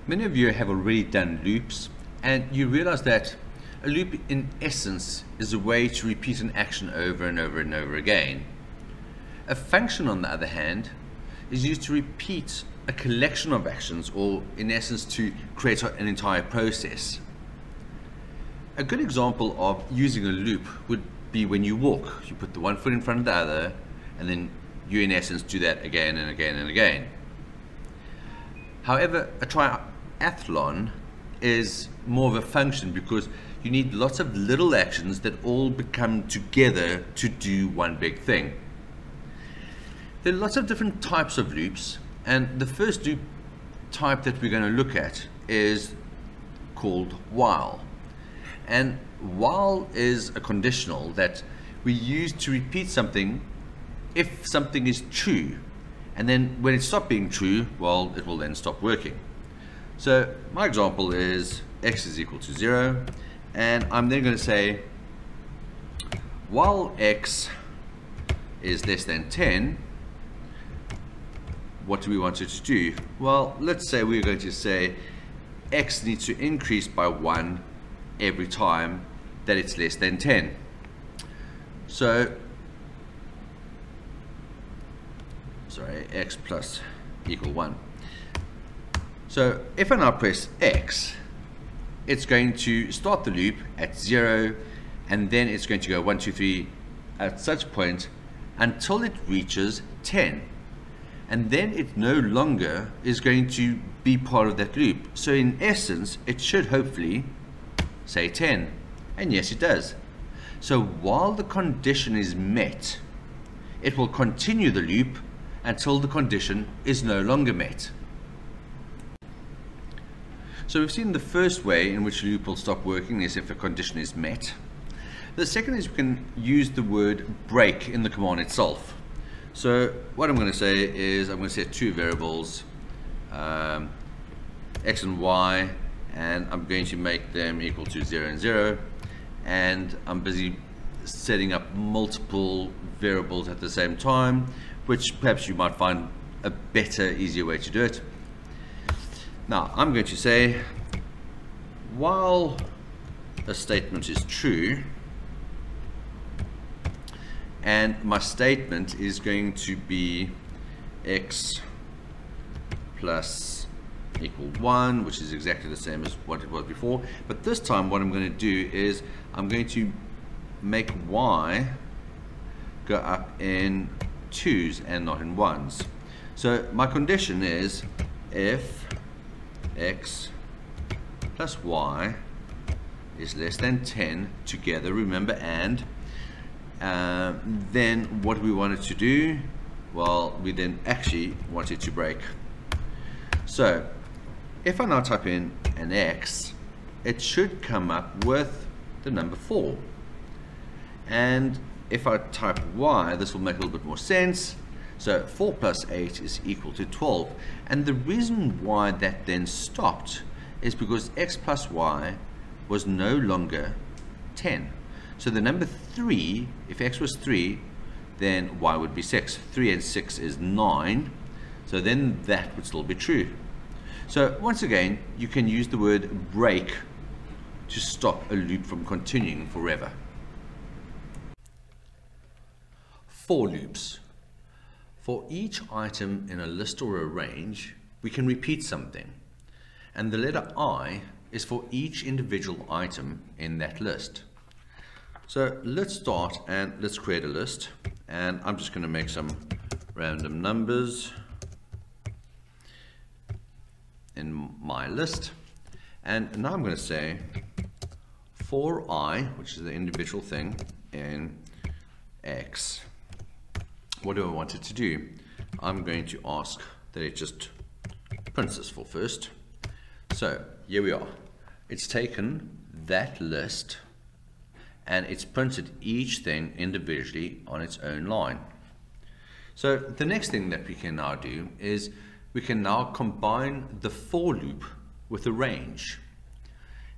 Many of you have already done loops, and you realize that a loop in essence is a way to repeat an action over and over and over again. A function, on the other hand, is used to repeat a collection of actions, or in essence to create an entire process. A good example of using a loop would be when you walk. You put the one foot in front of the other, and then you in essence do that again and again and again. However, a triathlon is more of a function because you need lots of little actions that all become together to do one big thing. There are lots of different types of loops, and the first loop type that we're going to look at is called while. And while is a conditional that we use to repeat something if something is true, and then when it stops being true, well, it will then stop working. So my example is x is equal to 0, and I'm then going to say while x is less than 10, what do we want it to do? Well, let's say we're going to say x needs to increase by 1 every time that it's less than 10. So, x plus equal 1. So if I now press x, it's going to start the loop at 0, and then it's going to go 1, 2, 3 at such point until it reaches 10. And then it no longer is going to be part of that loop. So in essence, it should hopefully say 10. And yes, it does. So while the condition is met, it will continue the loop until the condition is no longer met. So we've seen the first way in which a loop will stop working is if a condition is met. The second is we can use the word break in the command itself. So what I'm going to say is I'm going to set two variables, x and y, and I'm going to make them equal to 0 and 0, and I'm busy setting up multiple variables at the same time, which perhaps you might find a better, easier way to do it. Now I'm going to say while a statement is true, and my statement is going to be x plus equal 1, which is exactly the same as what it was before, but this time what I'm going to do is I'm going to make y go up in 2's and not in 1's. So my condition is if x plus y is less than 10 together, remember, and then what we wanted to do, well, we then actually wanted to break. So if I now type in an x, it should come up with the number 4. And if I type y, this will make a little bit more sense. So 4 plus 8 is equal to 12. And the reason why that then stopped is because x plus y was no longer 10. So the number 3, if x was 3, then y would be 6. 3 and 6 is 9. So then that would still be true. So once again, you can use the word break to stop a loop from continuing forever. For loops. For each item in a list or a range, we can repeat something. And the letter I is for each individual item in that list. So let's start and let's create a list. And I'm just going to make some random numbers in my list. And now I'm going to say for I, which is the individual thing, in X. What do I want it to do? I'm going to ask that it just prints this for first. So here we are. It's taken that list and it's printed each thing individually on its own line. So the next thing that we can now do is we can now combine the for loop with a range.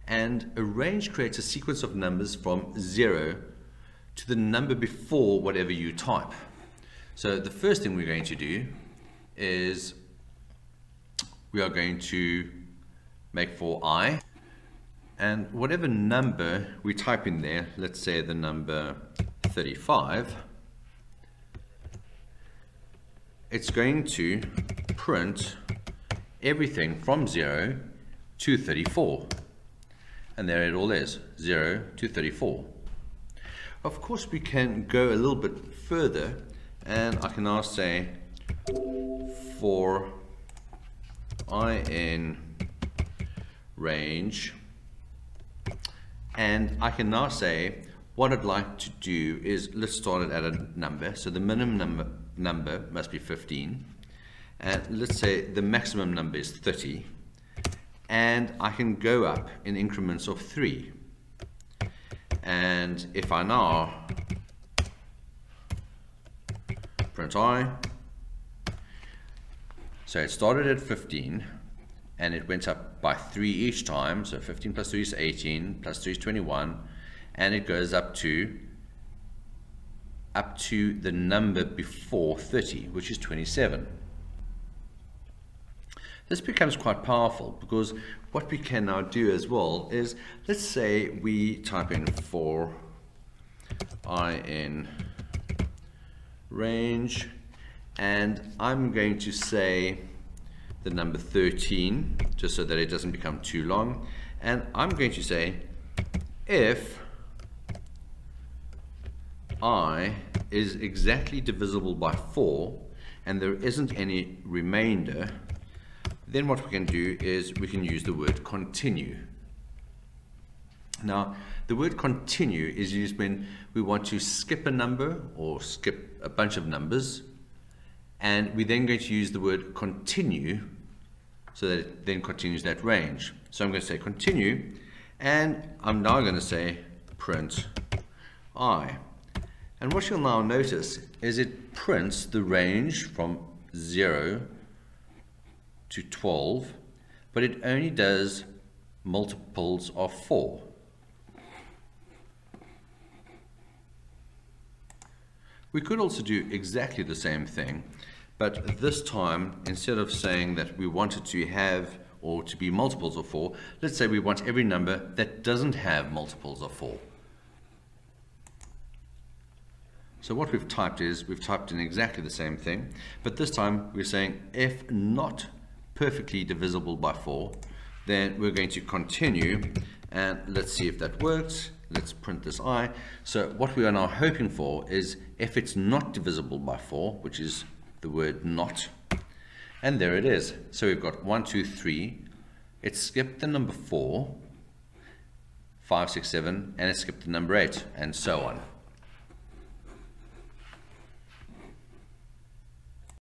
And a range creates a sequence of numbers from 0 to the number before whatever you type. So the first thing we're going to do is we are going to make for I, and whatever number we type in there, let's say the number 35, it's going to print everything from 0 to 34. And there it all is, 0 to 34. Of course, we can go a little bit further, and I can now say for I in range, and I can now say what I'd like to do is, let's start it at a number. So the minimum number must be 15, and let's say the maximum number is 30, and I can go up in increments of 3. And if I now print I, so it started at 15 and it went up by 3 each time, so 15 plus 3 is 18, plus 3 is 21, and it goes up to the number before 30, which is 27. This becomes quite powerful, because what we can now do as well is, let's say we type in for I in range, and I'm going to say the number 13, just so that it doesn't become too long, and I'm going to say if I is exactly divisible by 4 and there isn't any remainder, then what we can do is we can use the word continue. Now, the word continue is used when we want to skip a number or skip a bunch of numbers, and we're then going to use the word continue so that it then continues that range. So I'm going to say continue, and I'm now going to say print I. And what you'll now notice is it prints the range from 0 to 12, but it only does multiples of 4. We could also do exactly the same thing, but this time, instead of saying that we wanted to have or to be multiples of 4, let's say we want every number that doesn't have multiples of 4. So what we've typed is, we've typed in exactly the same thing, but this time we're saying if not perfectly divisible by 4, then we're going to continue, and let's see if that works. Let's print this I. So what we are now hoping for is if it's not divisible by 4, which is the word not, and there it is. So we've got 1, 2, 3, it skipped the number 4, 5, 6, 7, and it skipped the number 8, and so on.